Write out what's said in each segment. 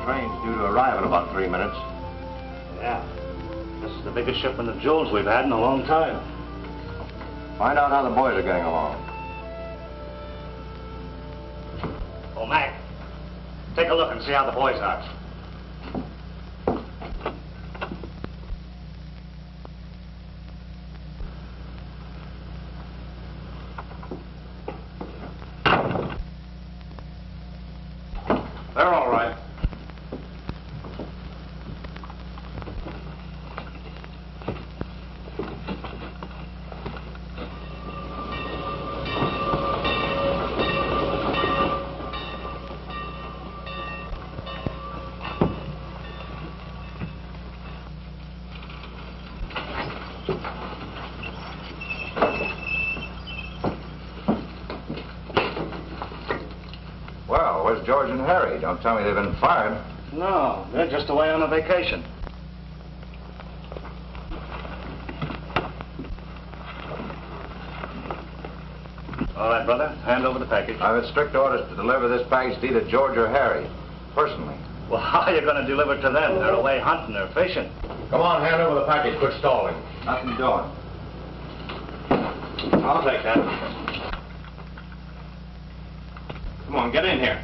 train's due to arrive in about 3 minutes. Yeah. This is the biggest shipment of jewels we've had in a long time. Find out how the boys are getting along. Oh, Mac, take a look and see how the boys are. They're all right. Well, where's George and Harry? Don't tell me they've been fired. No, they're just away on a vacation. All right, brother, hand over the package. I've had strict orders to deliver this package to either George or Harry, personally. Well, how are you going to deliver it to them? They're away hunting or fishing. Come on, hand over the package. Quit stalling. Nothing doing. I'll take that. Come on, get in here.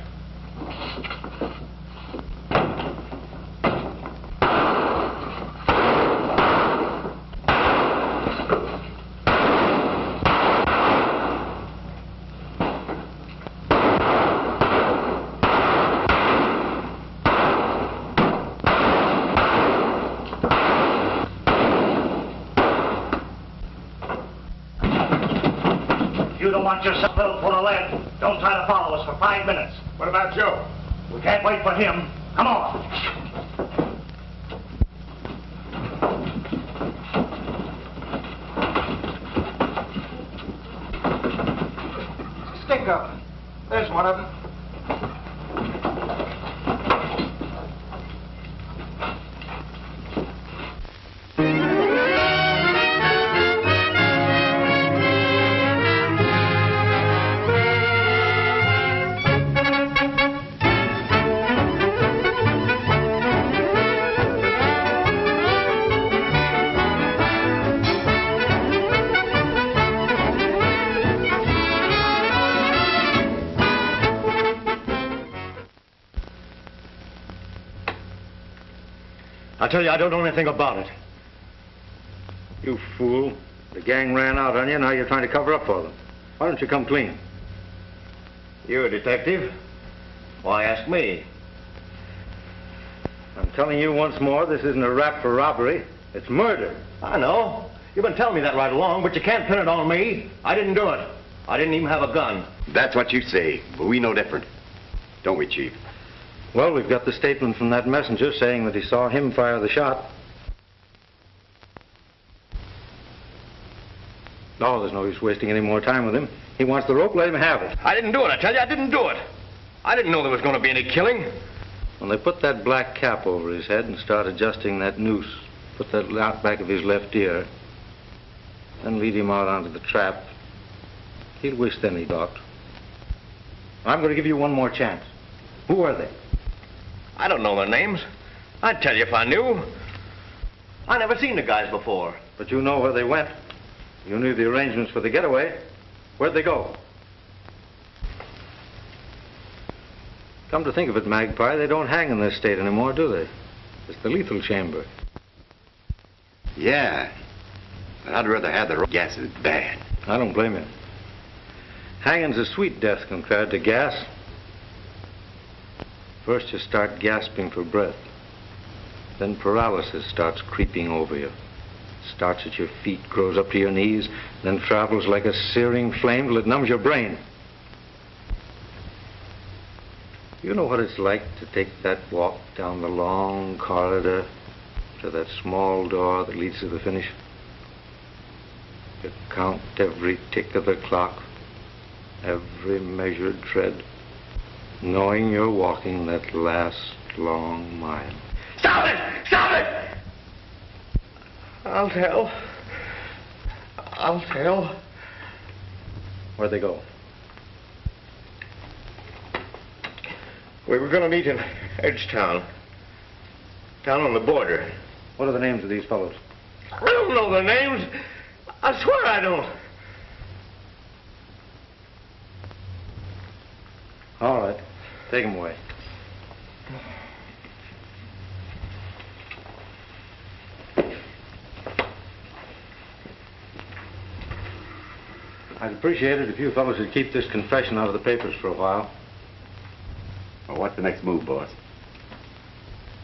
Want yourself a little full of lead. Don't try to follow us for 5 minutes. What about Joe? We can't wait for him. Come on. Stick up. There's one of them. I tell you, I don't know anything about it. You fool. The gang ran out on you, now you're trying to cover up for them. Why don't you come clean? You a detective? Why ask me? I'm telling you once more, this isn't a rap for robbery. It's murder. I know. You've been telling me that right along, but you can't pin it on me. I didn't do it. I didn't even have a gun. That's what you say, but we know different. Don't we, Chief? Well, we've got the statement from that messenger saying that he saw him fire the shot. No, there's no use wasting any more time with him. He wants the rope, let him have it. I didn't do it, I tell you, I didn't do it. I didn't know there was going to be any killing. When they put that black cap over his head and start adjusting that noose, put that out back of his left ear, then lead him out onto the trap, he'll wish then he'd ought. I'm going to give you one more chance. Who are they? I don't know their names. I'd tell you if I knew. I never seen the guys before. But you know where they went. You knew the arrangements for the getaway. Where'd they go? Come to think of it, Magpie, they don't hang in this state anymore, do they? It's the lethal chamber. Yeah. But I'd rather have the gas is bad. I don't blame you. Hanging's a sweet death compared to gas. First you start gasping for breath. Then paralysis starts creeping over you. Starts at your feet, grows up to your knees, then travels like a searing flame till it numbs your brain. You know what it's like to take that walk down the long corridor to that small door that leads to the finish? You count every tick of the clock, every measured tread, knowing you're walking that last long mile. Stop it! Stop it! I'll tell. I'll tell. Where'd they go? We were going to meet in Edgetown. Down on the border. What are the names of these fellows? I don't know their names. I swear I don't. All right. Take them away. I'd appreciate it if you fellows would keep this confession out of the papers for a while. Well, what's the next move, boss?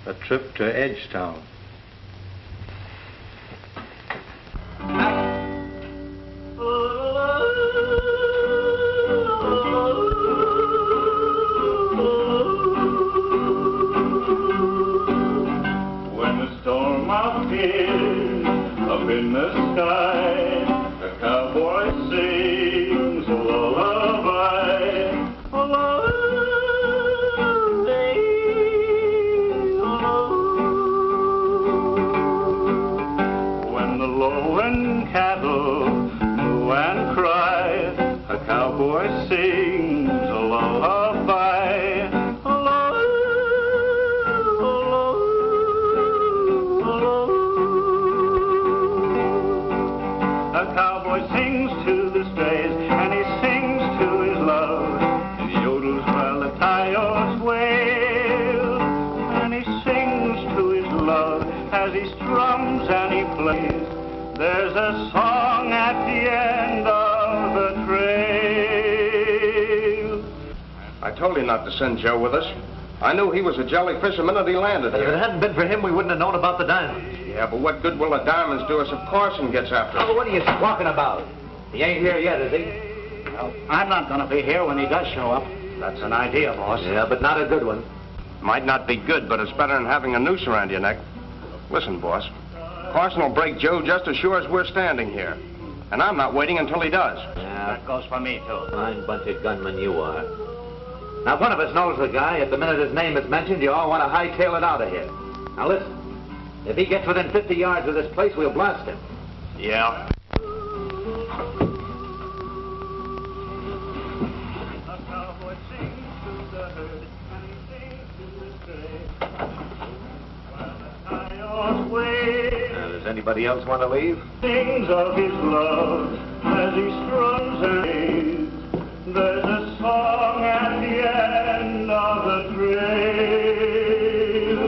A trip to Edgetown. When the storm appears up in the sky, the cowboy sings a lullaby. A lullaby. When the lowing cattle moo and cry, a cowboy sings a lullaby. A A cowboy sings to the strays, and he sings to his love. He yodels while the coyotes wail, and he sings to his love as he strums and he plays. There's a song at the end of the trail. I told you not to send Joe with us. I knew he was a jolly fisherman and he landed If here. it hadn't been for him, we wouldn't have known about the diamonds. Yeah, but what good will the diamonds do us if Carson gets after us? Oh, what are you talking about? He ain't here yet, is he? Well, I'm not going to be here when he does show up. That's an idea, boss. Yeah, but not a good one. Might not be good, but it's better than having a noose around your neck. Listen, boss. Carson will break Joe just as sure as we're standing here. And I'm not waiting until he does. Yeah, that goes for me, too. Fine bunch of gunmen you are. Now, one of us knows the guy. At the minute his name is mentioned, you all want to hightail it out of here. Now, listen. If he gets within 50 yards of this place, we'll blast him. Yeah. Does anybody else want to leave? Sings of his love as he strums and plays. There's a song at the end of the trail.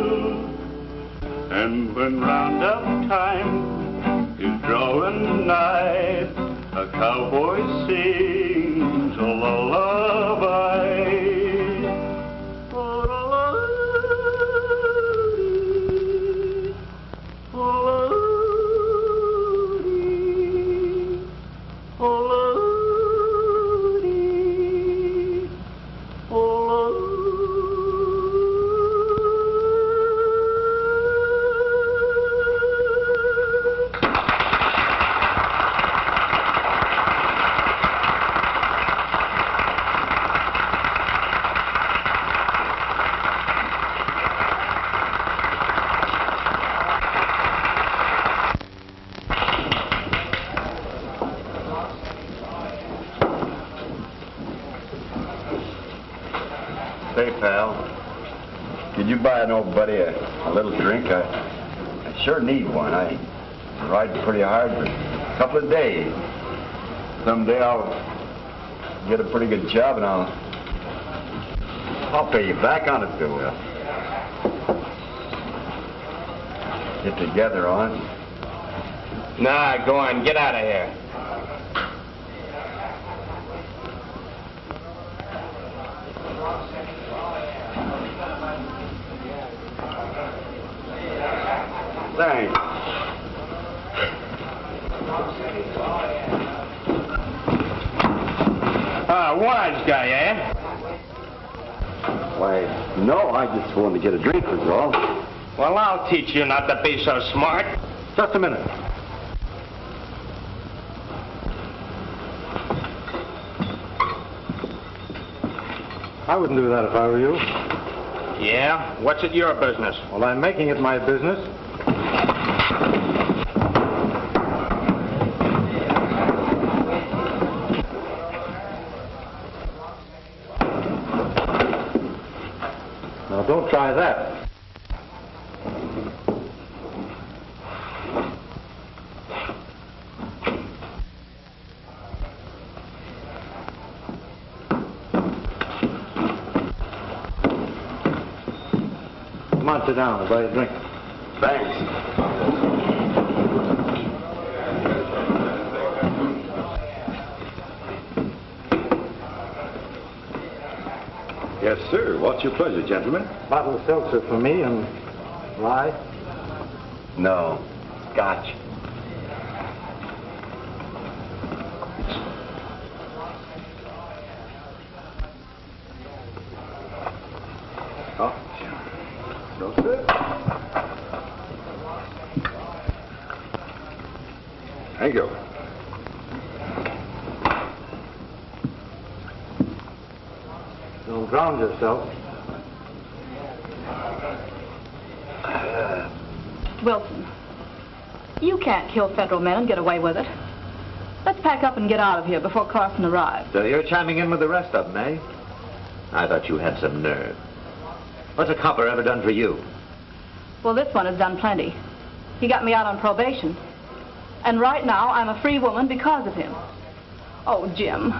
And when roundup time is drawing nigh, a cowboy sings a lullaby. Say, pal, could you buy an old buddy a little drink? I sure need one. I ride pretty hard for a couple of days. Someday I'll get a pretty good job and I'll pay you back on it, Bill. We'll get together on it. Nah, go on. Get out of here. Thanks. Wise guy, eh? Why, no, I just wanted to get a drink was all. Well, I'll teach you not to be so smart. Just a minute. I wouldn't do that if I were you. Yeah? What's it your business? Well, I'm making it my business. try that. Come on, sit down. I'll buy you a drink. Thanks. Yes, sir. What's your pleasure, gentlemen? Bottle of seltzer for me and rye. No. Scotch. Oh, no, sir. Thank you. Don't drown yourself. Wilson, you can't kill federal men and get away with it. Let's pack up and get out of here before Carson arrives. So you're chiming in with the rest of them, eh? I thought you had some nerve. What's a copper ever done for you? Well, this one has done plenty. He got me out on probation. And right now, I'm a free woman because of him. Oh, Jim,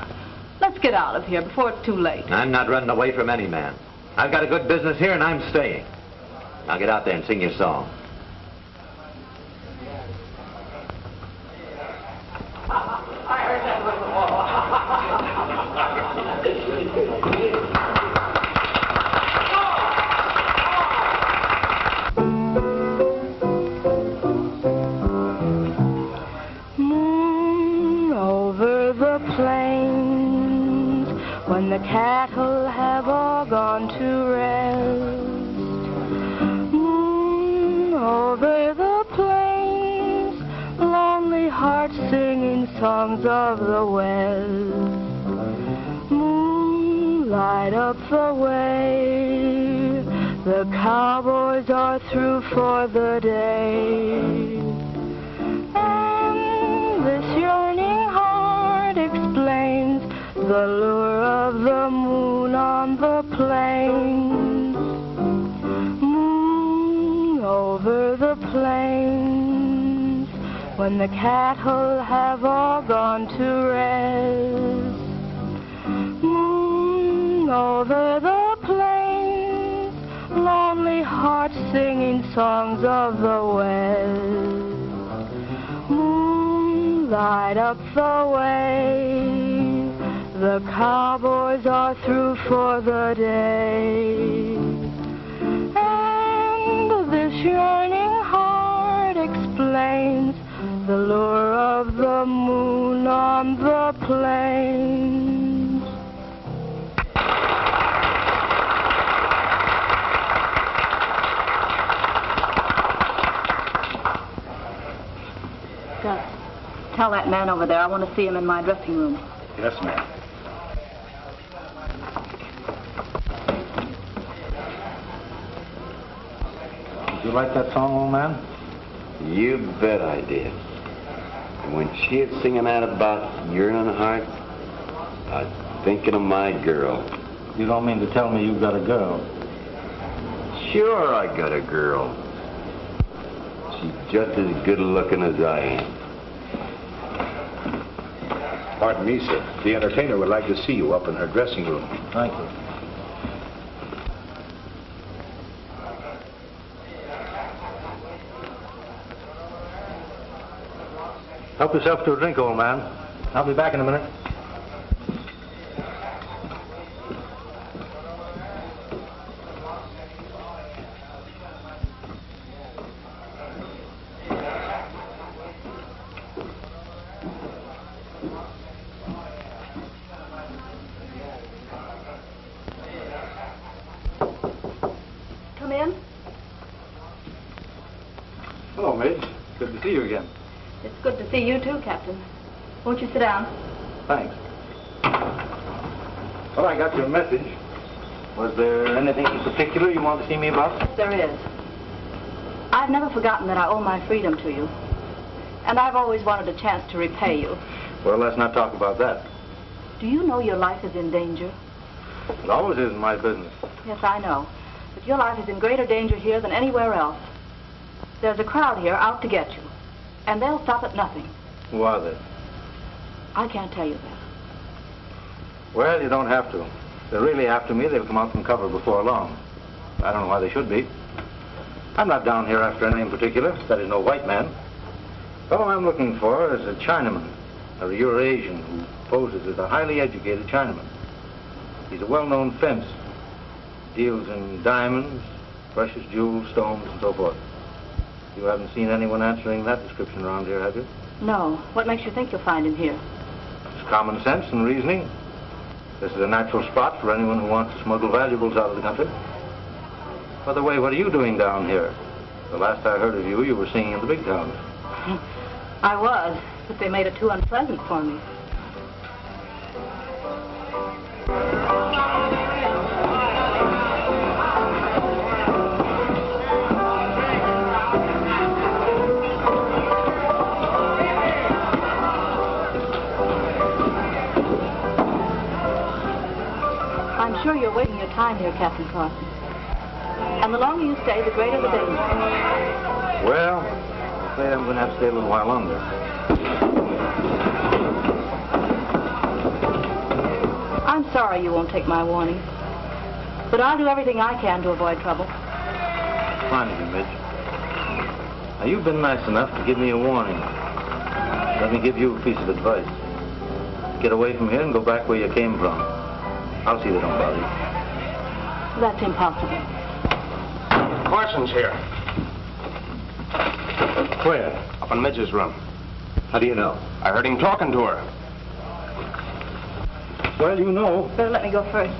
let's get out of here before it's too late. I'm not running away from any man. I've got a good business here and I'm staying. Now get out there and sing your song. When the cattle have all gone to rest, moon over the plains, lonely hearts singing songs of the west. Moon, light up the way, the cowboys are through for the day. And this yearning heart explains the lure of the moon on the plains. Moon over the plains, when the cattle have all gone to rest. Moon over the plains, lonely hearts singing songs of the west. Moon, light up the way, the cowboys are through for the day. And this yearning heart explains the lure of the moon on the plains. Gus, tell that man over there I want to see him in my dressing room. Yes, ma'am. You like that song, old man? You bet I did. And when she was singing that about yearning heart, I was thinking of my girl. You don't mean to tell me you've got a girl? Sure, I got a girl. She's just as good looking as I am. Pardon me, sir. The entertainer would like to see you up in her dressing room. Thank you. Help yourself to a drink, old man. I'll be back in a minute. Come in. Hello, Midge. Good to see you again. It's good to see you too, Captain. Won't you sit down? Thanks. Well, I got your message. Was there anything in particular you want to see me about? Yes, there is. I've never forgotten that I owe my freedom to you. And I've always wanted a chance to repay you. Well, let's not talk about that. Do you know your life is in danger? It always is in my business. Yes, I know. but your life is in greater danger here than anywhere else. There's a crowd here out to get you, and they'll stop at nothing. Who are they? I can't tell you that. Well, you don't have to. If they're really after me, they'll come out from cover before long. I don't know why they should be. I'm not down here after any in particular. That is, no white man. The fellow I'm looking for is a Chinaman, or a Eurasian, who poses as a highly educated Chinaman. He's a well-known fence. Deals in diamonds, precious jewels, stones, and so forth. You haven't seen anyone answering that description around here, have you? No. What makes you think you'll find him here? It's common sense and reasoning. This is a natural spot for anyone who wants to smuggle valuables out of the country. By the way, what are you doing down here? The last I heard of you, you were singing in the big towns. I was, but they made it too unpleasant for me. I'm sure you're wasting your time here, Captain Carson. And the longer you stay, the greater the danger. Well, I'm afraid I'm going to have to stay a little while longer. I'm sorry you won't take my warning. But I'll do everything I can to avoid trouble. Fine of you, Midge. Now, you've been nice enough to give me a warning. Let me give you a piece of advice. Get away from here and go back where you came from. I'll see they don't bother you. That's impossible. Carson's here. Where? Up in Midge's room. How do you know? I heard him talking to her. Well, you know. Better let me go first.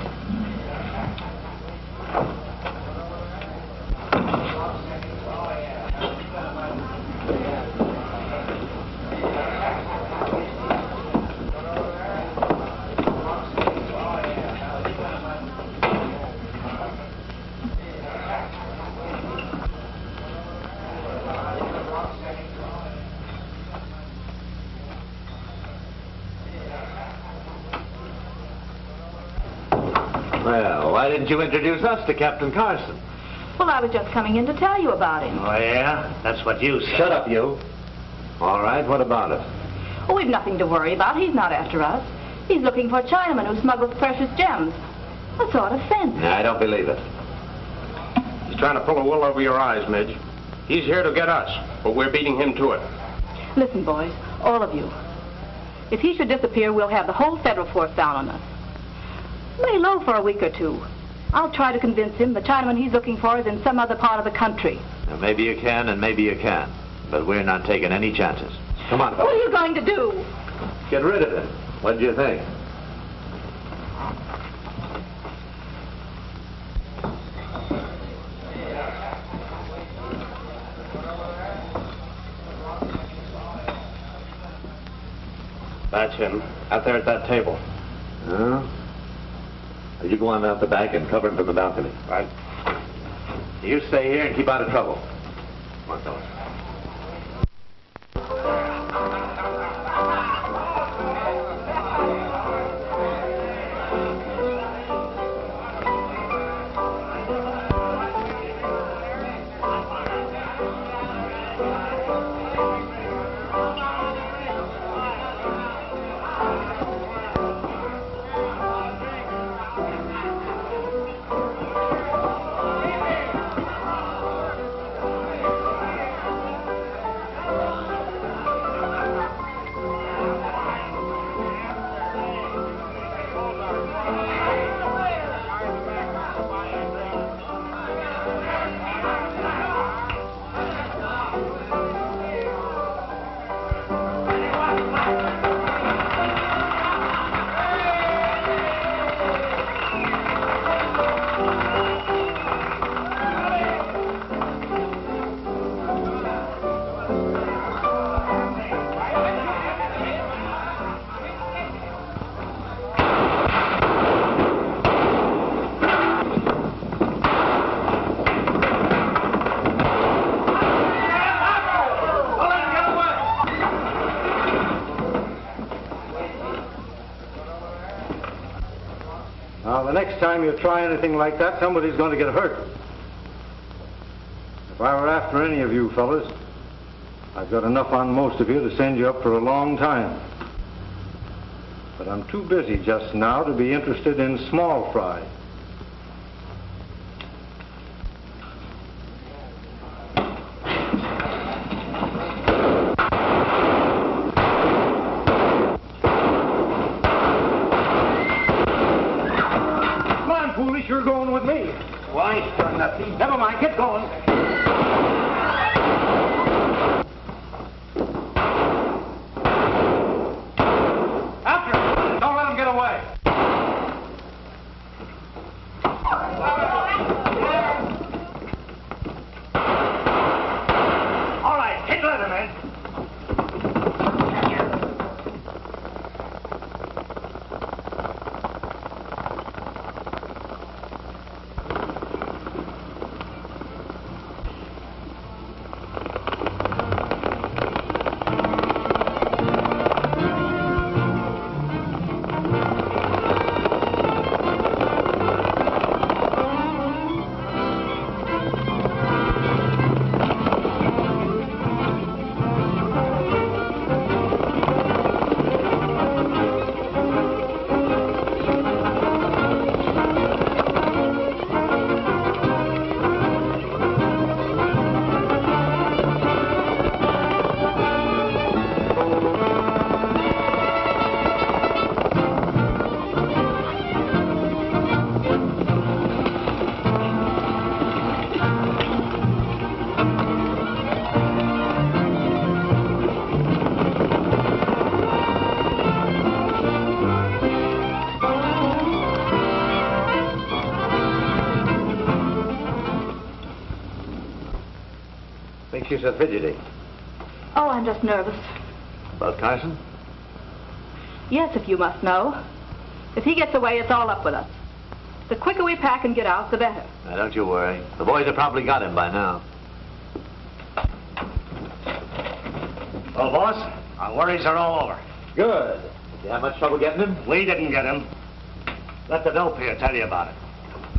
Well, why didn't you introduce us to Captain Carson? Well, I was just coming in to tell you about him. Oh, yeah? That's what you said. Shut up, you. All right, what about it? Oh, we've nothing to worry about. He's not after us. He's looking for a Chinaman who smuggles precious gems. A sort of fence. No, I don't believe it. He's trying to pull the wool over your eyes, Midge. He's here to get us, but we're beating him to it. Listen, boys, all of you. If he should disappear, we'll have the whole federal force down on us. Lay low for a week or two. I'll try to convince him the Chinaman he's looking for is in some other part of the country. Now, maybe you can and maybe you can't, but we're not taking any chances. Come on, What fellas. are you going to do? Get rid of him. What do you think? That's him, out there at that table. Huh? You go on out the back and cover him from the balcony. Right. You stay here and keep out of trouble. Come on, fellas. Now, the next time you try anything like that, somebody's going to get hurt. If I were after any of you fellas, I've got enough on most of you to send you up for a long time. But I'm too busy just now to be interested in small fry. Come on, foolish, you're going with me. Why, son, nothing. Never mind, get going. She's so fidgety. Oh, I'm just nervous. About Carson? Yes, if you must know. If he gets away, it's all up with us. The quicker we pack and get out, the better. Now, don't you worry. The boys have probably got him by now. Well, boss, our worries are all over. Good. Did you have much trouble getting him? We didn't get him. Let the dope here tell you about it.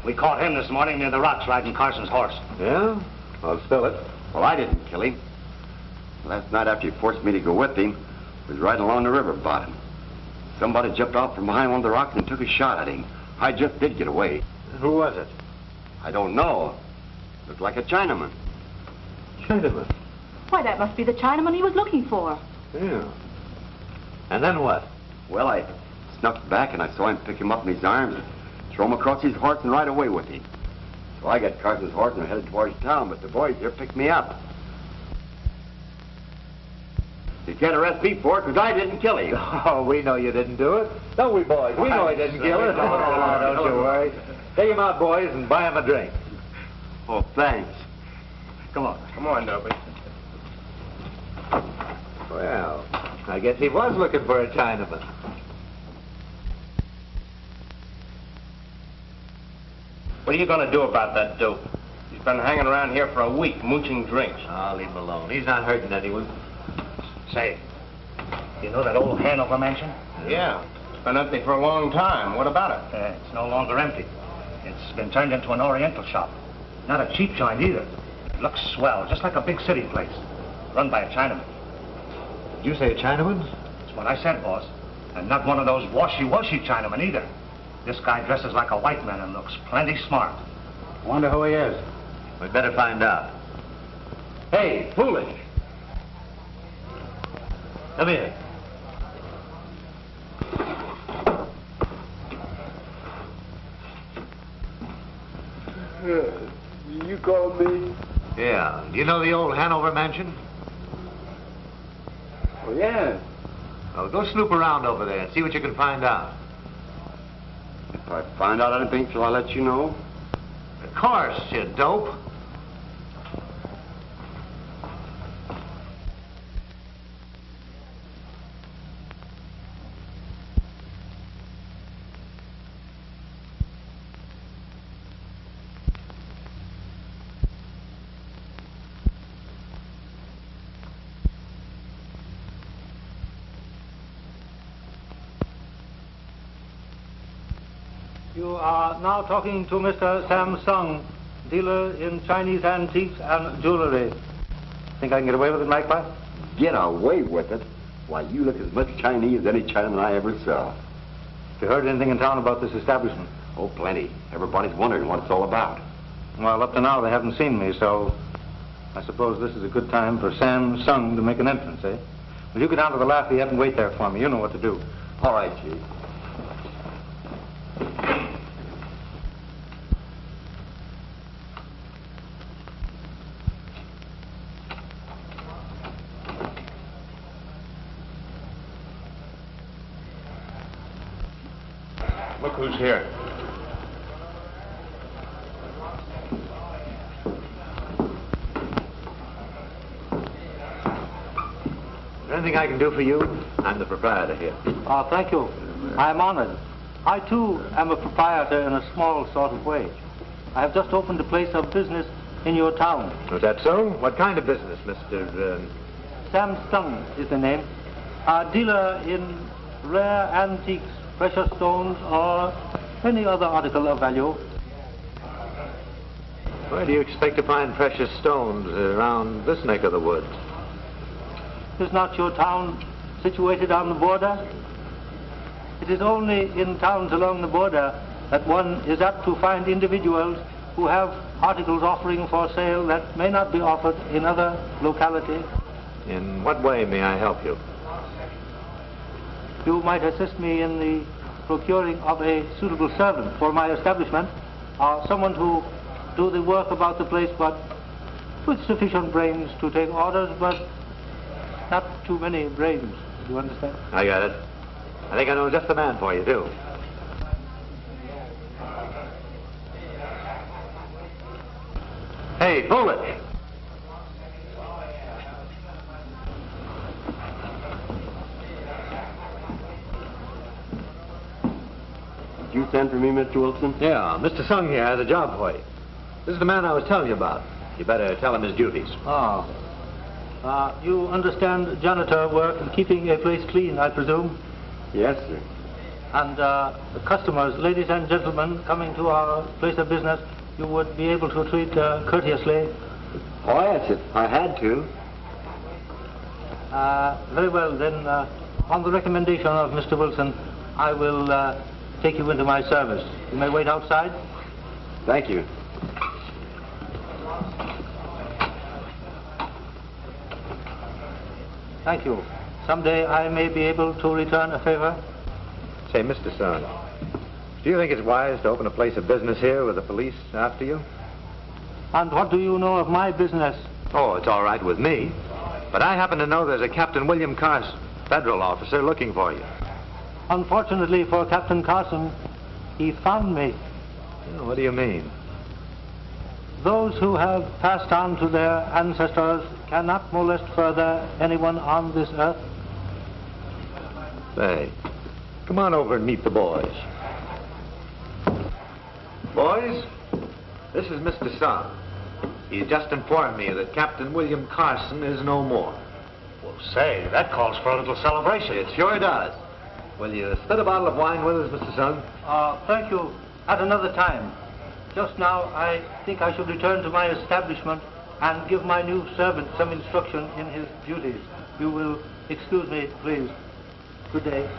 We caught him this morning near the rocks riding Carson's horse. Yeah? I'll spill it. Well, I didn't kill him. Last night after he forced me to go with him, I was riding along the river bottom. Somebody jumped out from behind one of the rocks and took a shot at him. I just did get away. Who was it? I don't know. Looked like a Chinaman. Chinaman? Why, that must be the Chinaman he was looking for. Yeah. And then what? Well, I snuck back and I saw him pick him up in his arms and throw him across his horse and ride away with him. So I got Carson's horse and headed towards town, but the boys here picked me up. You can't arrest me for it, because I didn't kill him. Oh, we know you didn't do it. Don't we, boys? We know he didn't kill it. Oh, don't you worry. Take him out, boys, and buy him a drink. Oh, thanks. Come on. Come on, Dopey. Well, I guess he was looking for a Chinaman. What are you going to do about that dope? He's been hanging around here for a week, mooching drinks. I'll leave him alone. He's not hurting anyone. Say, you know that old Hanover mansion? Yeah. It's been empty for a long time. What about it? It's no longer empty. It's been turned into an Oriental shop. Not a cheap joint either. It looks swell, just like a big city place. Run by a Chinaman. Did you say a Chinaman? That's what I said, boss. And not one of those washy-washy Chinamen either. This guy dresses like a white man and looks plenty smart. Wonder who he is. We'd better find out. Hey, foolish. Come here. You called me? Yeah. Do you know the old Hanover mansion? Oh, yeah. Well, go snoop around over there and see what you can find out. If I find out anything, shall I let you know? Of course, you dope. You are now talking to Mr. Samsung, dealer in Chinese antiques and jewelry. Think I can get away with it, Magpie? Get away with it? Why, you look as much Chinese as any Chinaman I ever saw. Have you heard anything in town about this establishment? Oh, plenty. Everybody's wondering what it's all about. Well, up to now, they haven't seen me, so I suppose this is a good time for Sam Sung to make an entrance, eh? Will you go down to the Lafayette and wait there for me? You know what to do. All right, Chief. Look who's here. Is there anything I can do for you? I'm the proprietor here. Oh, thank you. I'm honored. I, too, am a proprietor in a small sort of way. I have just opened a place of business in your town. Is that so? What kind of business, Mr. Sam Sung is the name. A dealer in rare antiques, precious stones, or any other article of value. Where do you expect to find precious stones around this neck of the woods? Is not your town situated on the border? It is only in towns along the border that one is apt to find individuals who have articles offering for sale that may not be offered in other localities. In what way may I help you? You might assist me in the procuring of a suitable servant for my establishment, or someone to do the work about the place, but with sufficient brains to take orders, but not too many brains. Do you understand? I got it. I think I know just the man for you, too. Hey, Bullet! Did you send for me, Mr. Wilson? Yeah, Mr. Sung here has a job for you. This is the man I was telling you about. You better tell him his duties. Ah. You understand janitor work and keeping a place clean, I presume? Yes, sir. And the customers, ladies and gentlemen, coming to our place of business, you would be able to treat courteously? Oh, yes, sir. I had to. Very well, then, on the recommendation of Mr. Wilson, I will take you into my service. You may wait outside. Thank you. Thank you. Someday I may be able to return a favor. Say, Mr. Sung, do you think it's wise to open a place of business here with the police after you? And what do you know of my business? Oh, it's all right with me. But I happen to know there's a Captain William Carson, federal officer, looking for you. Unfortunately for Captain Carson, he found me. What do you mean? Those who have passed on to their ancestors cannot molest further anyone on this earth. Say, come on over and meet the boys. Boys, this is Mr. Sung. He's just informed me that Captain William Carson is no more. Well, say, that calls for a little celebration. It sure does. Will you spit a bottle of wine with us, Mr. Sung? Thank you. At another time. Just now, I think I should return to my establishment and give my new servant some instruction in his duties. You will excuse me, please. Good day.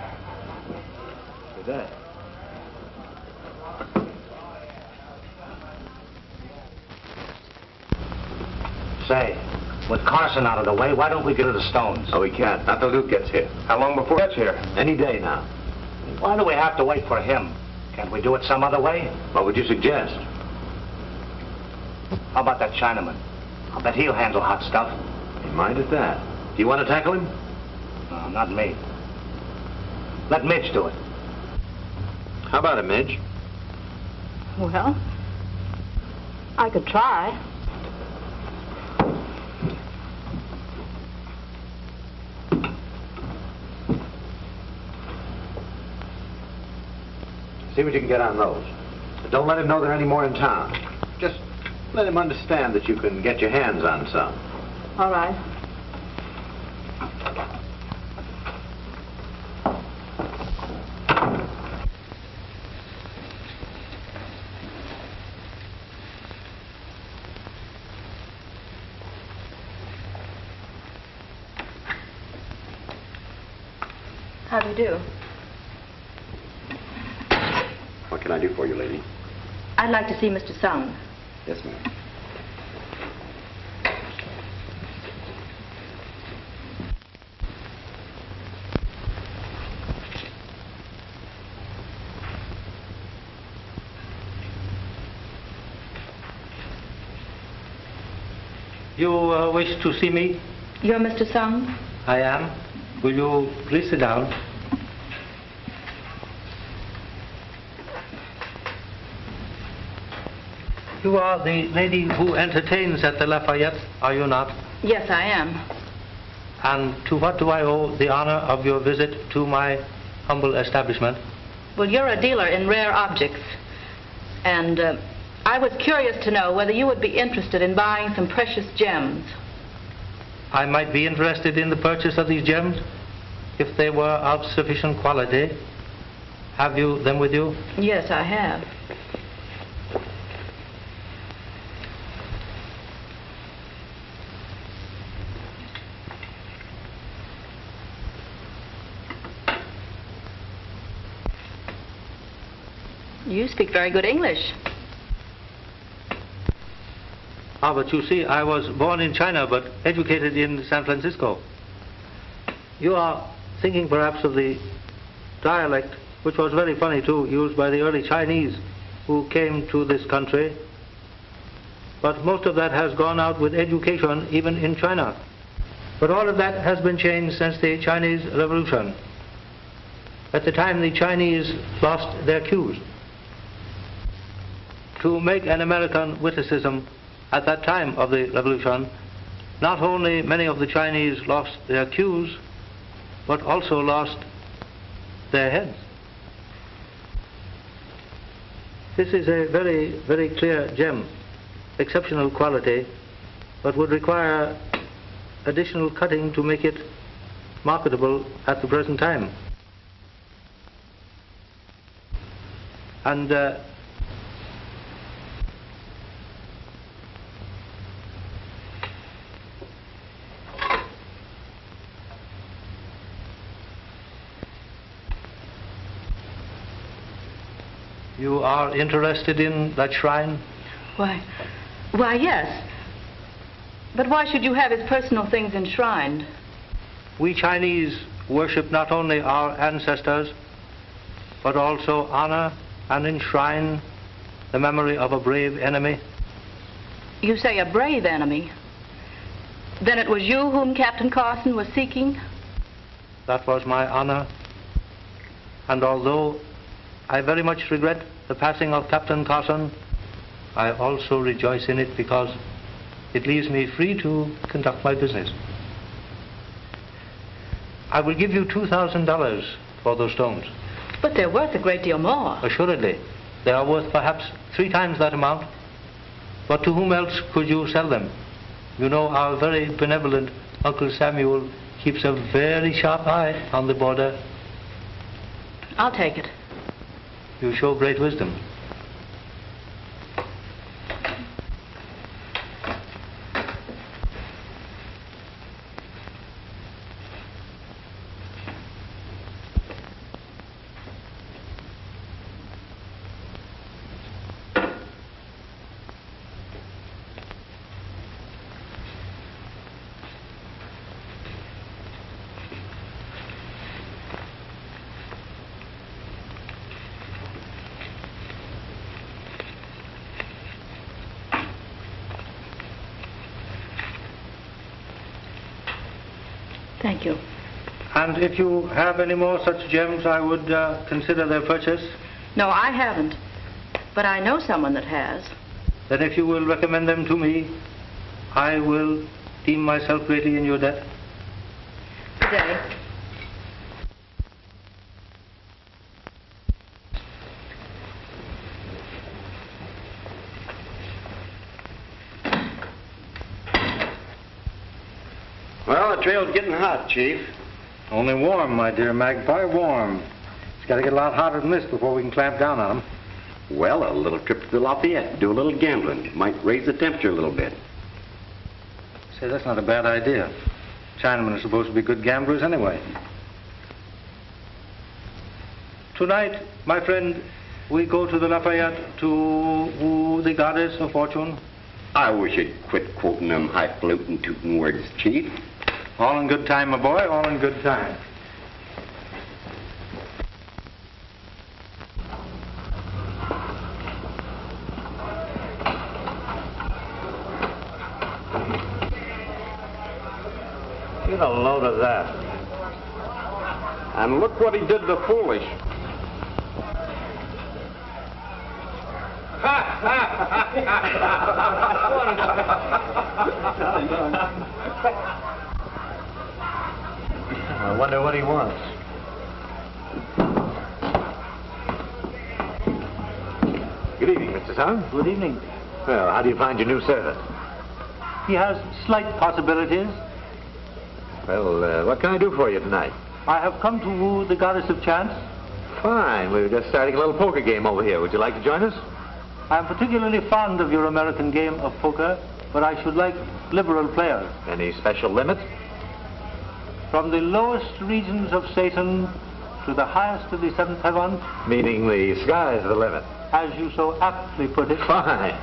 Good day. Say, with Carson out of the way, why don't we get to the Stones? Oh, we can't. Not till Luke gets here. How long before he gets here? Any day now. Why do we have to wait for him? Can't we do it some other way? What would you suggest? How about that Chinaman? I'll bet he'll handle hot stuff. He might at that. Do you want to tackle him? No, not me. Let Midge do it. How about it, Midge? Well, I could try. See what you can get on those. But don't let him know there are any more in town. Just let him understand that you can get your hands on some. All right. How do you do? What can I do for you, lady? I'd like to see Mr. Sung. Yes, ma'am. You wish to see me? You're Mr. Sung? I am. Will you please sit down? You are the lady who entertains at the Lafayette, are you not? Yes, I am. And to what do I owe the honor of your visit to my humble establishment? Well, you're a dealer in rare objects. And I was curious to know whether you would be interested in buying some precious gems. I might be interested in the purchase of these gems if they were of sufficient quality. Have you them with you? Yes, I have. You speak very good English. Ah, but you see, I was born in China but educated in San Francisco. You are thinking perhaps of the dialect, which was very funny too, used by the early Chinese who came to this country. But most of that has gone out with education, even in China. But all of that has been changed since the Chinese Revolution. At the time, the Chinese lost their cues. To make an American witticism, at that time of the revolution, not only many of the Chinese lost their cues, but also lost their heads. This is a very, very clear gem, exceptional quality, but would require additional cutting to make it marketable at the present time. And you are interested in that shrine? Why, yes. But why should you have his personal things enshrined? We Chinese worship not only our ancestors, but also honor and enshrine the memory of a brave enemy. You say a brave enemy? Then it was you whom Captain Carson was seeking? That was my honor. And although I very much regret the passing of Captain Carson, I also rejoice in it because it leaves me free to conduct my business. I will give you $2,000 for those stones. But they're worth a great deal more. Assuredly. They are worth perhaps 3 times that amount. But to whom else could you sell them? You know, our very benevolent Uncle Samuel keeps a very sharp eye on the border. I'll take it. You show great wisdom. Thank you. And if you have any more such gems, I would consider their purchase. No, I haven't. But I know someone that has. Then if you will recommend them to me, I will deem myself greatly in your debt. Good day. Well, the trail's getting hot, Chief. Only warm, my dear Magpie, warm. It's got to get a lot hotter than this before we can clamp down on them. Well, a little trip to the Lafayette, do a little gambling. Might raise the temperature a little bit. Say, that's not a bad idea. Chinamen are supposed to be good gamblers anyway. Tonight, my friend, we go to the Lafayette to woo the goddess of fortune. I wish you'd quit quoting them highfalutin tootin' words, Chief. All in good time, my boy, all in good time. Get a load of that. And look what he did to Foolish. I wonder what he wants. Good evening, Mr. Sung. Good evening. Well, how do you find your new servant? He has slight possibilities. Well, what can I do for you tonight? I have come to woo the goddess of chance. Fine. We were just starting a little poker game over here. Would you like to join us? I am particularly fond of your American game of poker, but I should like liberal players. Any special limits? From the lowest regions of Satan to the highest of the seventh heaven. Meaning the sky's the limit. As you so aptly put it. Fine.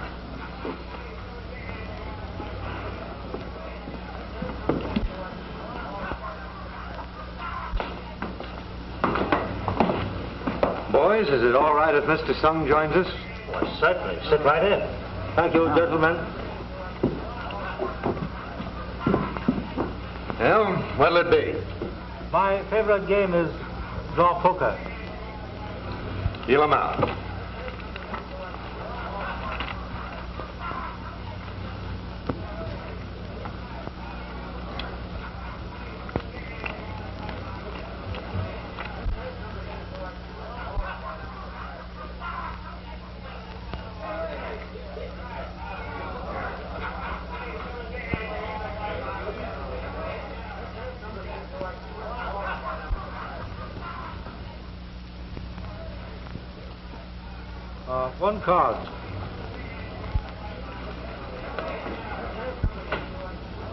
Boys, is it all right if Mr. Sung joins us? Why, certainly. Sit right in. Thank you, gentlemen. Well, what'll it be? My favorite game is draw poker. Deal 'em out. One card.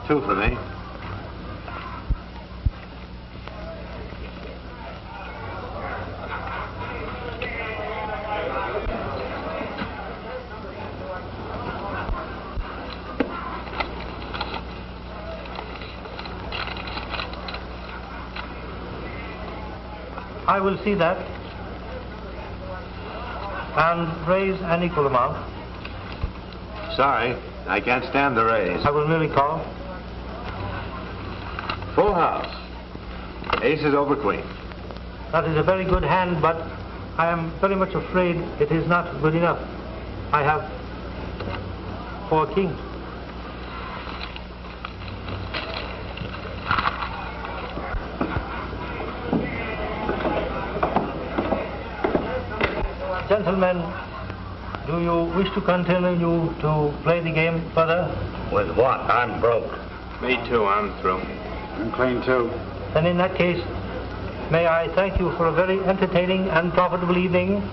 Two for me. I will see that and raise an equal amount. Sorry, I can't stand the raise. I will merely call. Full house. Aces over queen. That is a very good hand, but I am very much afraid it is not good enough. I have 4 kings. Gentlemen, do you wish to continue to play the game further? With what? I'm broke. Me too, I'm through. I'm clean too. Then in that case, may I thank you for a very entertaining and profitable evening.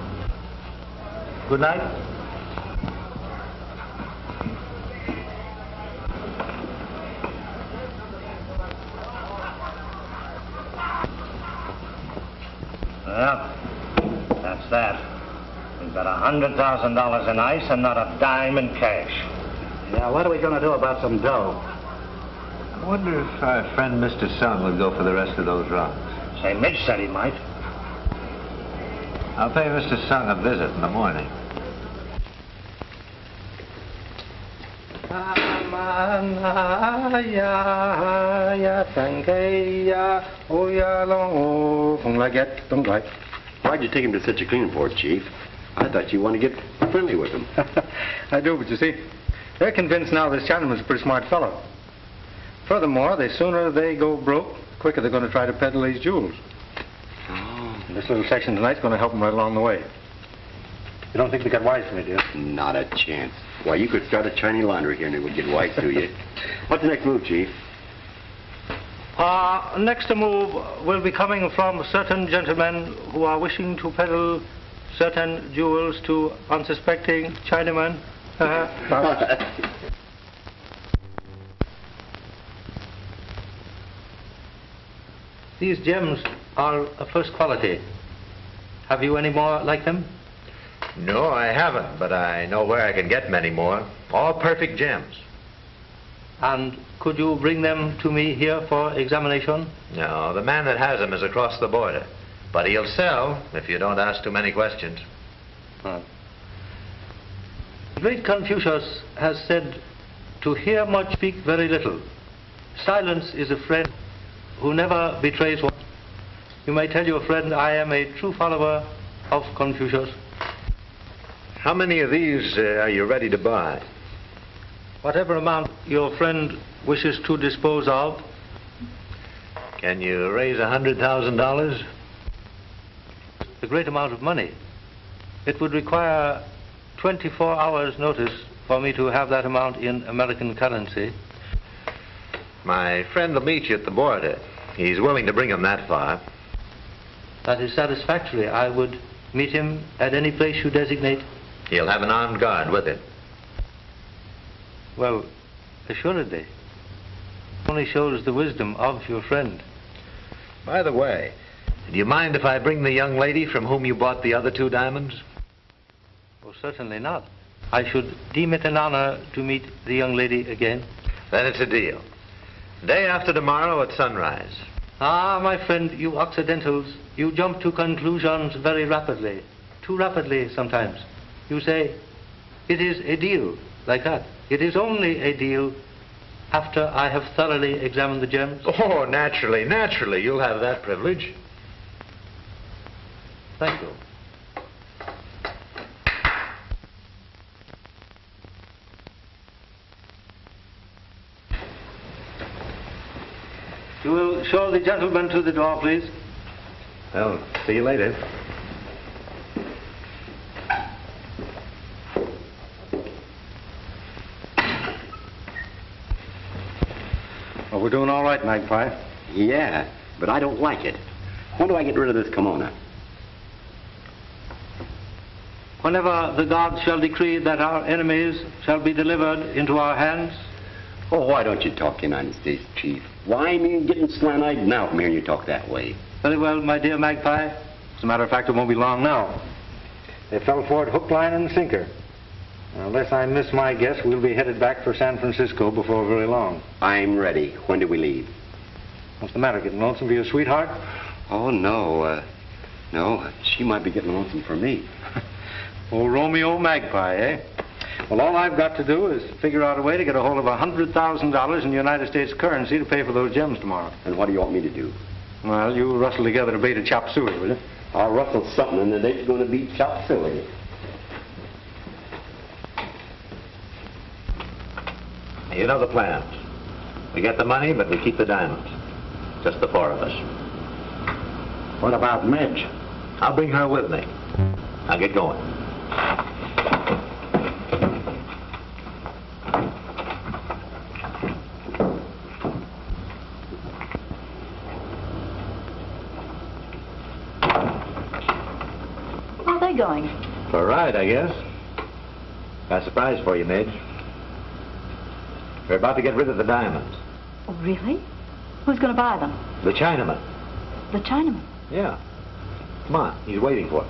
Good night. Well, that's that. We've got $100,000 in ice and not a dime in cash. Yeah, what are we going to do about some dough? I wonder if our friend Mr. Sung would go for the rest of those rocks. Say, Midge said he might. I'll pay Mr. Sung a visit in the morning. Why'd you take him to such a clean port, Chief? I thought you wanted to get friendly with him. I do, but you see, they're convinced now this Chinaman's a pretty smart fellow. Furthermore, the sooner they go broke, the quicker they're going to try to peddle these jewels. Oh. And this little section tonight's going to help them right along the way. You don't think they got wise to me, do you? Not a chance. Why, you could start a Chinese laundry here and it would get wise to you. What's the next move, Chief? Next move will be coming from certain gentlemen who are wishing to peddle certain jewels to unsuspecting Chinamen. These gems are of first quality. Have you any more like them? No, I haven't, but I know where I can get many more. All perfect gems. And could you bring them to me here for examination? No, the man that has them is across the border. But he'll sell if you don't ask too many questions. The great Confucius has said, to hear much, speak very little. Silence is a friend who never betrays one. You may tell your friend I am a true follower of Confucius. How many of these are you ready to buy? Whatever amount your friend wishes to dispose of. Can you raise $100,000? A great amount of money. It would require 24 hours' notice for me to have that amount in American currency. My friend will meet you at the border. He's willing to bring him that far. That is satisfactory. I would meet him at any place you designate. He'll have an armed guard with him. Well, assuredly. Only shows the wisdom of your friend. By the way, do you mind if I bring the young lady from whom you bought the other 2 diamonds? Oh, certainly not. I should deem it an honor to meet the young lady again. Then it's a deal. Day after tomorrow at sunrise. Ah, my friend, you Occidentals, you jump to conclusions very rapidly. Too rapidly sometimes. You say, it is a deal, like that. It is only a deal after I have thoroughly examined the gems. Oh, naturally, naturally. You'll have that privilege. Thank you. You will show the gentleman to the door, please. Well, see you later. Well, we're doing all right, Magpie. Yeah, but I don't like it. When do I get rid of this kimono? Whenever the gods shall decree that our enemies shall be delivered into our hands. Oh, why don't you talk United States, Chief? Why, me getting slant-eyed now from hearing you talk that way? Very well, my dear Magpie. As a matter of fact, it won't be long now. They fell for it hook, line, and sinker. Unless I miss my guess, we'll be headed back for San Francisco before very long. I'm ready. When do we leave? What's the matter, getting lonesome for your sweetheart? Oh, no. No, she might be getting lonesome for me. Old Romeo Magpie, eh? Well, all I've got to do is figure out a way to get a hold of $100,000 in United States currency to pay for those gems tomorrow. And what do you want me to do? Well, you rustle together a bait of chop suey, will you? I'll rustle something, and it ain't going to be chop suey. You know the plans. We get the money, but we keep the diamonds. Just the 4 of us. What about Midge? I'll bring her with me. I'll get going. Where are they going? For a ride, I guess. Got a surprise for you, Midge. We're about to get rid of the diamonds. Oh, really? Who's going to buy them? The Chinaman. The Chinaman? Yeah. Come on, he's waiting for us.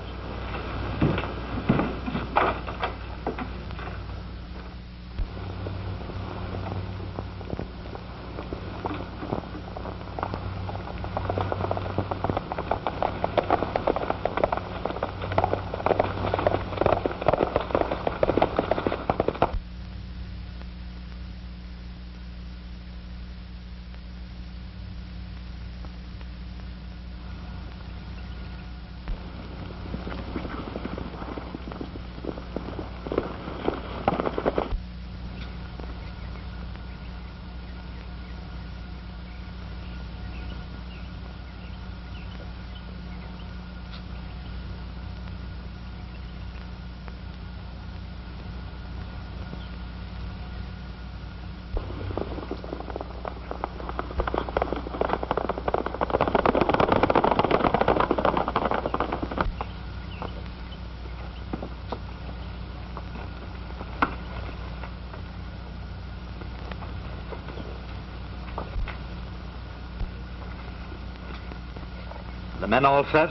The men all set?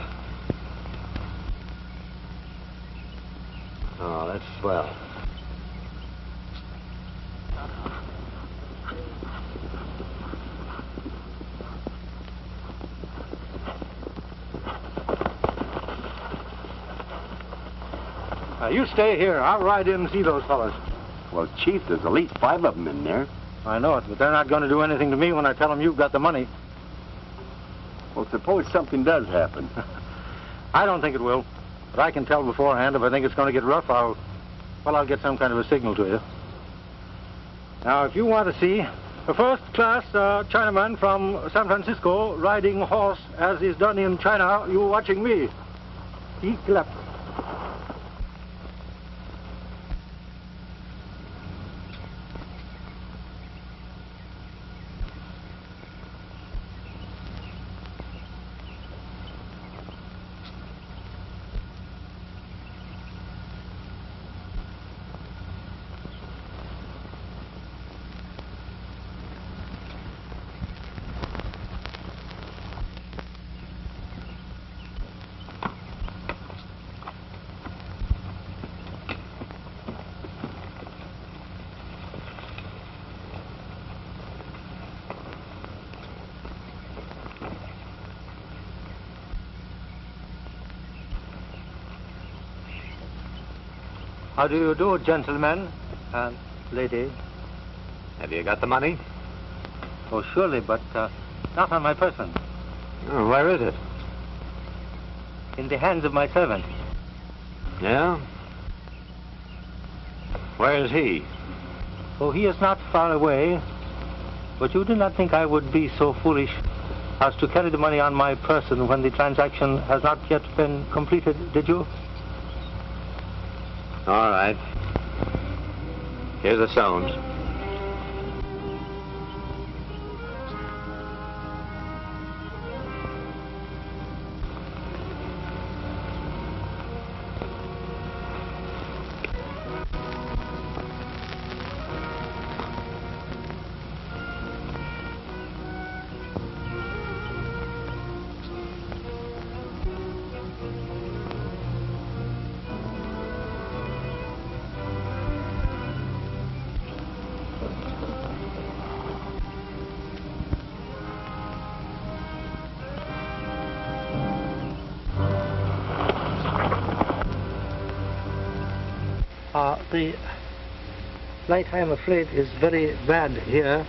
Oh, that's swell. You stay here. I'll ride in and see those fellas. Well, Chief, there's at least 5 of them in there. I know it, but they're not going to do anything to me when I tell them you've got the money. Well, suppose something does happen. I don't think it will. But I can tell beforehand. If I think it's going to get rough, I'll get some kind of a signal to you. Now, if you want to see a first-class Chinaman from San Francisco riding a horse as is done in China, you're watching me. He clapped. How do you do, gentlemen and lady? Have you got the money? Oh, surely, but not on my person. Oh, where is it? In the hands of my servant. Yeah? Where is he? Oh, he is not far away. But you do not think I would be so foolish as to carry the money on my person when the transaction has not yet been completed, did you? All right. Here's the stones. The light, I am afraid, is very bad here.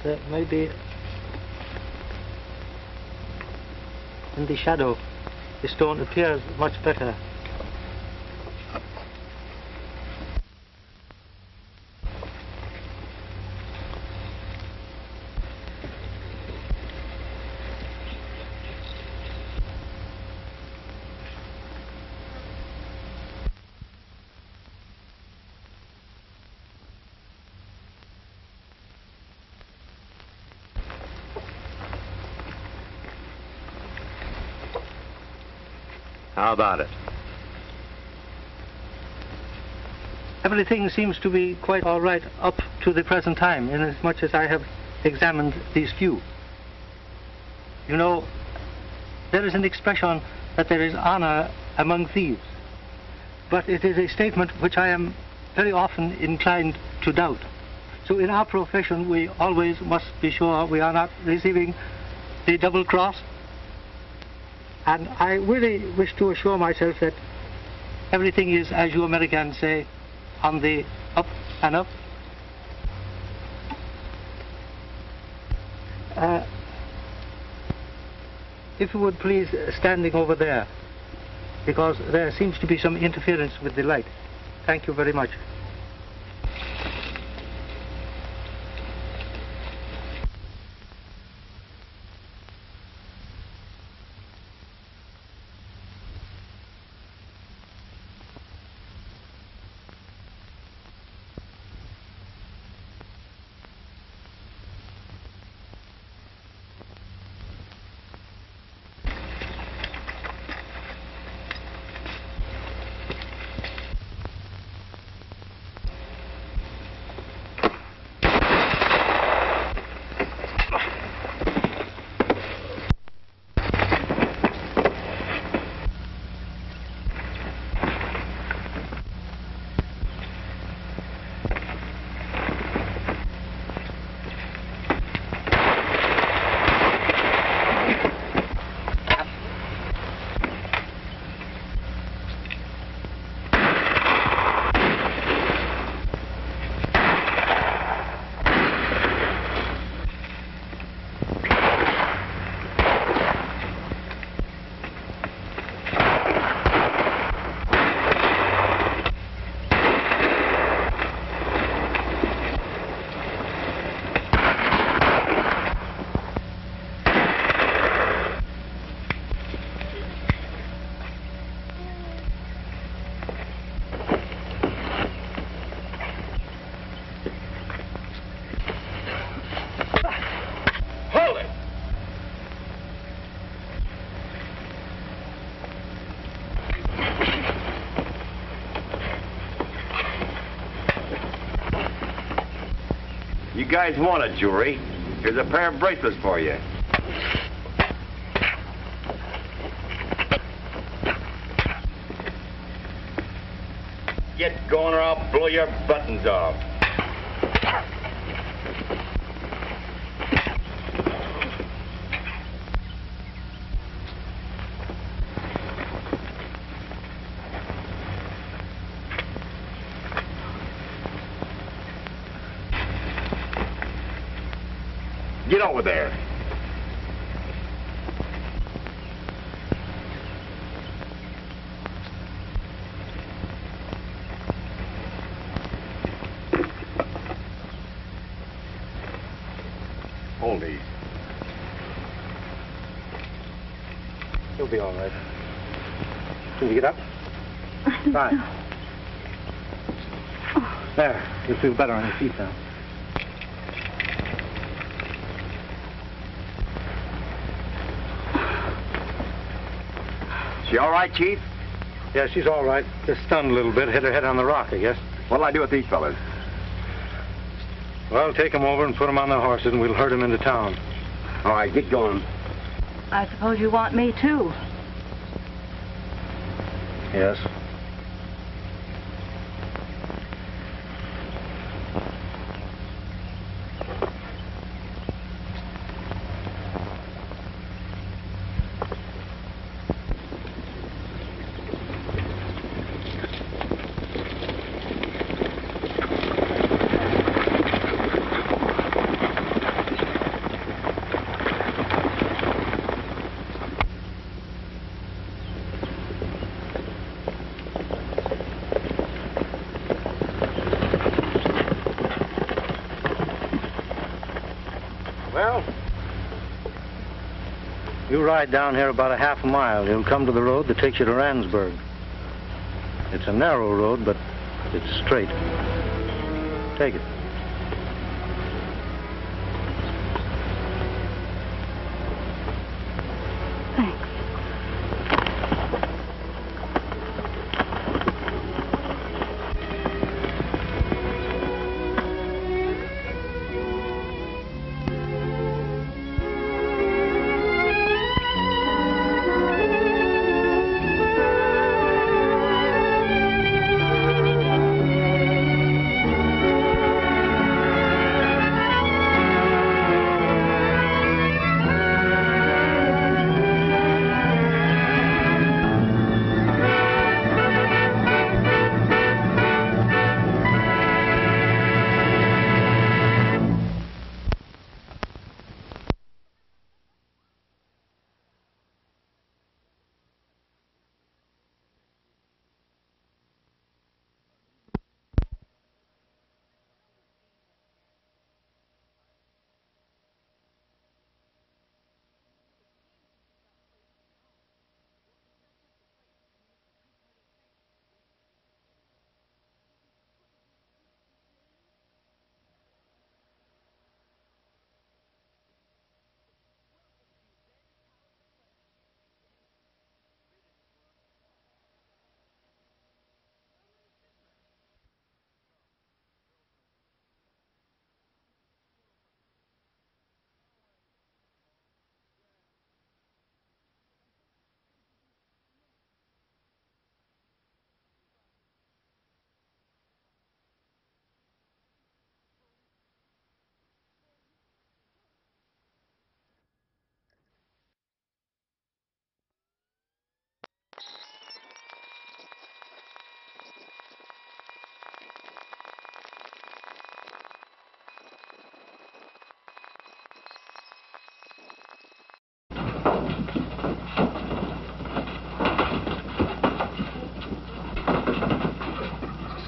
There may be in the shadow, the stone appears much better. How about it? Everything seems to be quite all right up to the present time, inasmuch as I have examined these few. You know, there is an expression that there is honor among thieves, but it is a statement which I am very often inclined to doubt. So in our profession, we always must be sure we are not receiving the double cross. And I really wish to assure myself that everything is, as you Americans say, on the up and up. If you would please, standing over there, because there seems to be some interference with the light. Thank you very much. you guys wanted, jewelry. Here's a pair of bracelets for you. Get going or I'll blow your buttons off. Get over there. Hold these. You'll be all right. Can you get up? Fine. There. You'll feel better on your feet now. She all right, Chief? Yeah, she's all right. Just stunned a little bit. Hit her head on the rock, I guess. What'll I do with these fellas? Well, take them over and put them on their horses, and we'll herd them into town. All right, get going. I suppose you want me, too. Yes. You ride down here about a half a mile. You'll come to the road that takes you to Randsburg. It's a narrow road, but it's straight. Take it.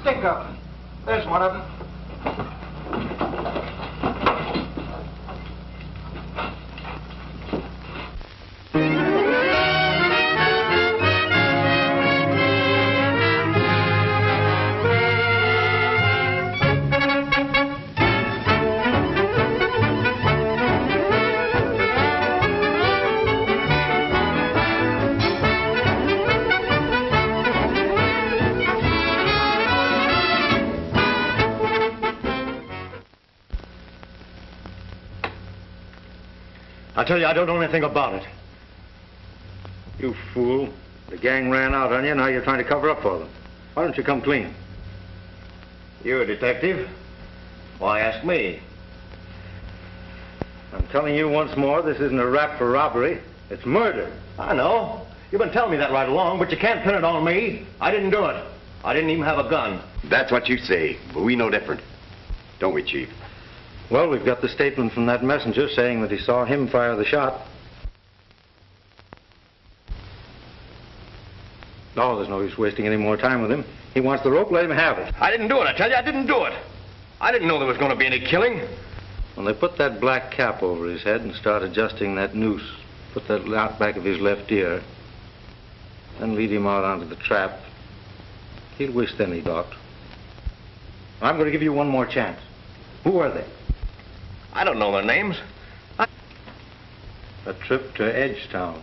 Stinker. There's one of them. I tell you, I don't know anything about it. You fool. The gang ran out on you, now you're trying to cover up for them. Why don't you come clean? You're a detective? Why ask me? I'm telling you once more, this isn't a rap for robbery. It's murder. I know. You've been telling me that right along, but you can't pin it on me. I didn't do it. I didn't even have a gun. That's what you say, but we know different. Don't we, Chief? Well, we've got the statement from that messenger saying that he saw him fire the shot. No, there's no use wasting any more time with him. He wants the rope, let him have it. I didn't do it, I tell you, I didn't do it. I didn't know there was going to be any killing. When they put that black cap over his head and start adjusting that noose, put that out back of his left ear, then lead him out onto the trap, he'll wish then he'd ought. I'm going to give you one more chance. Who are they? I don't know their names. A trip to Edgetown.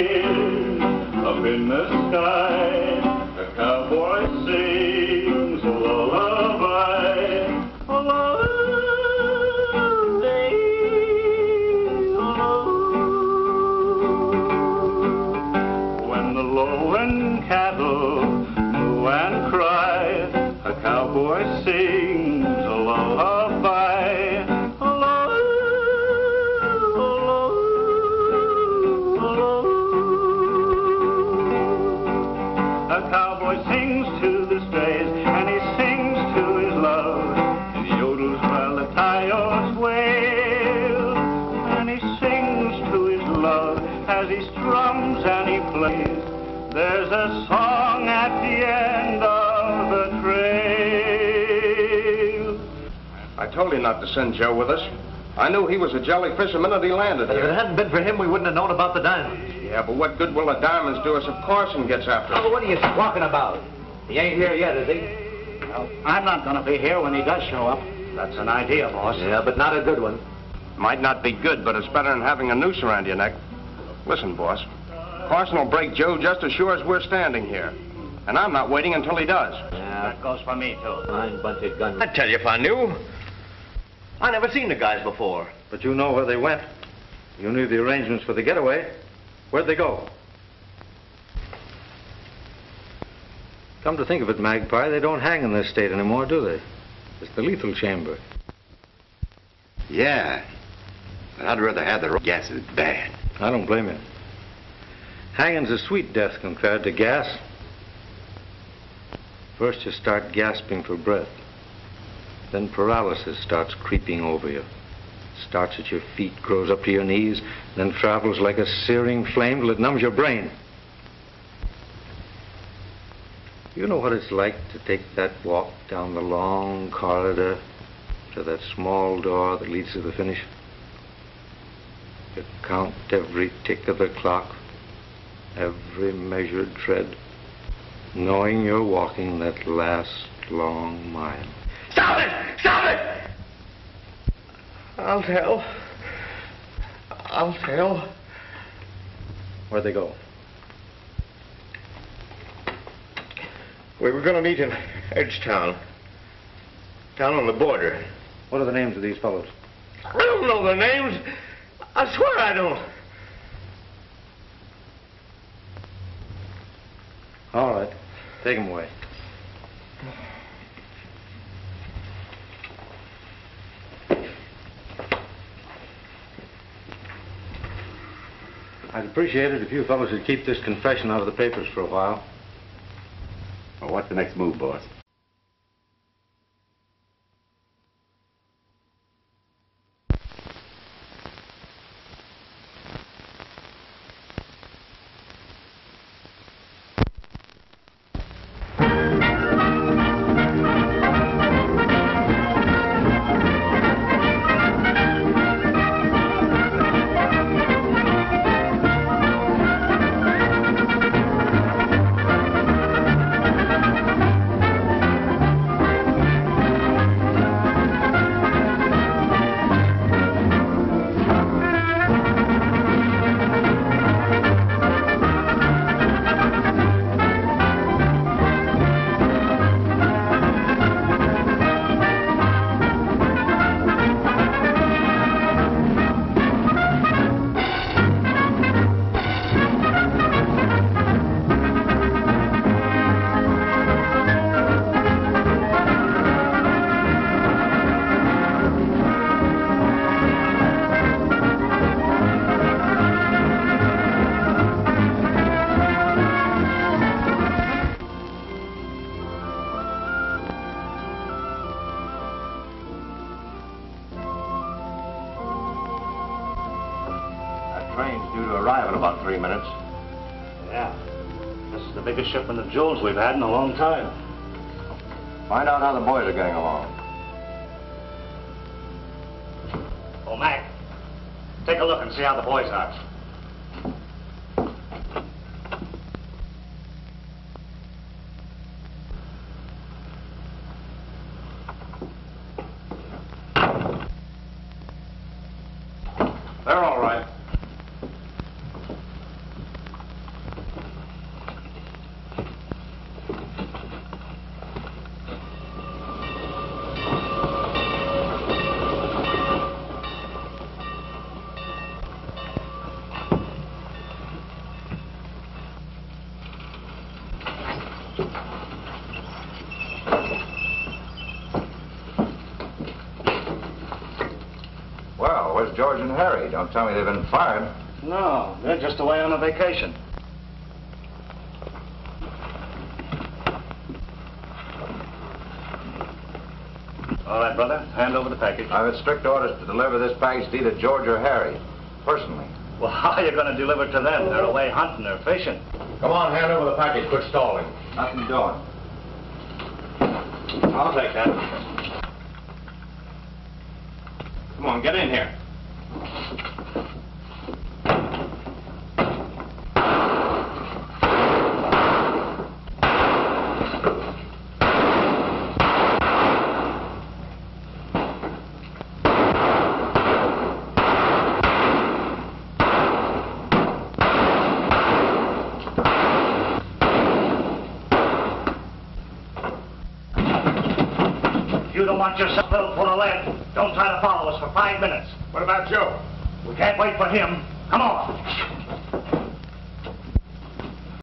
Up in the sky, a cowboy sings a lullaby. A lullaby. When the lowland cattle moo and cry, a cowboy sings a lullaby. There's a song at the end of the trail. I told you not to send Joe with us. I knew he was a jellyfish the minute he landed If here. it hadn't been for him, we wouldn't have known about the diamonds. Yeah, but what good will the diamonds do us if Carson gets after us? Oh, what are you talking about? He ain't here yet, is he? Well, I'm not going to be here when he does show up. That's an idea, boss. Yeah, but not a good one. Might not be good, but it's better than having a noose around your neck. Listen, boss. Carson will break Joe just as sure as we're standing here. And I'm not waiting until he does. Yeah, That goes for me, too. fine bunch of guns. I'd tell you if I knew. I never seen the guys before. But you know where they went. You knew the arrangements for the getaway. Where'd they go? Come to think of it, Magpie, they don't hang in this state anymore, do they? It's the lethal chamber. Yeah. But I'd rather have the gas is bad. I don't blame you. Hanging's a sweet death compared to gas. First you start gasping for breath. Then paralysis starts creeping over you. Starts at your feet, grows up to your knees, then travels like a searing flame till it numbs your brain. You know what it's like to take that walk down the long corridor to that small door that leads to the finish? You count every tick of the clock, every measured tread, knowing you're walking that last long mile. Stop it! Stop it! I'll tell. I'll tell. Where'd they go? We were going to meet in Edgetown. Down on the border. What are the names of these fellows? I don't know their names. I swear I don't. All right. Take them away. I'd appreciate it if you fellows would keep this confession out of the papers for a while. Well, what's the next move, boss? to arrive in about 3 minutes. Yeah. This is the biggest shipment of jewels we've had in a long time. Find out how the boys are getting along. Oh, Mac, take a look and see how the boys are. They're all right. Well, where's George and Harry? Don't tell me they've been fired. No, they're just away on a vacation. All right, brother, hand over the package. I've had strict orders to deliver this package to either George or Harry, personally. Well, how are you going to deliver it to them? They're away hunting or fishing. Come on, hand over the package. Quit stalling. Nothing doing. I'll take that. Come on, get in here. If you don't want yourself full of lead, don't try to follow us for 5 minutes. What about Joe? We can't wait for him. Come on.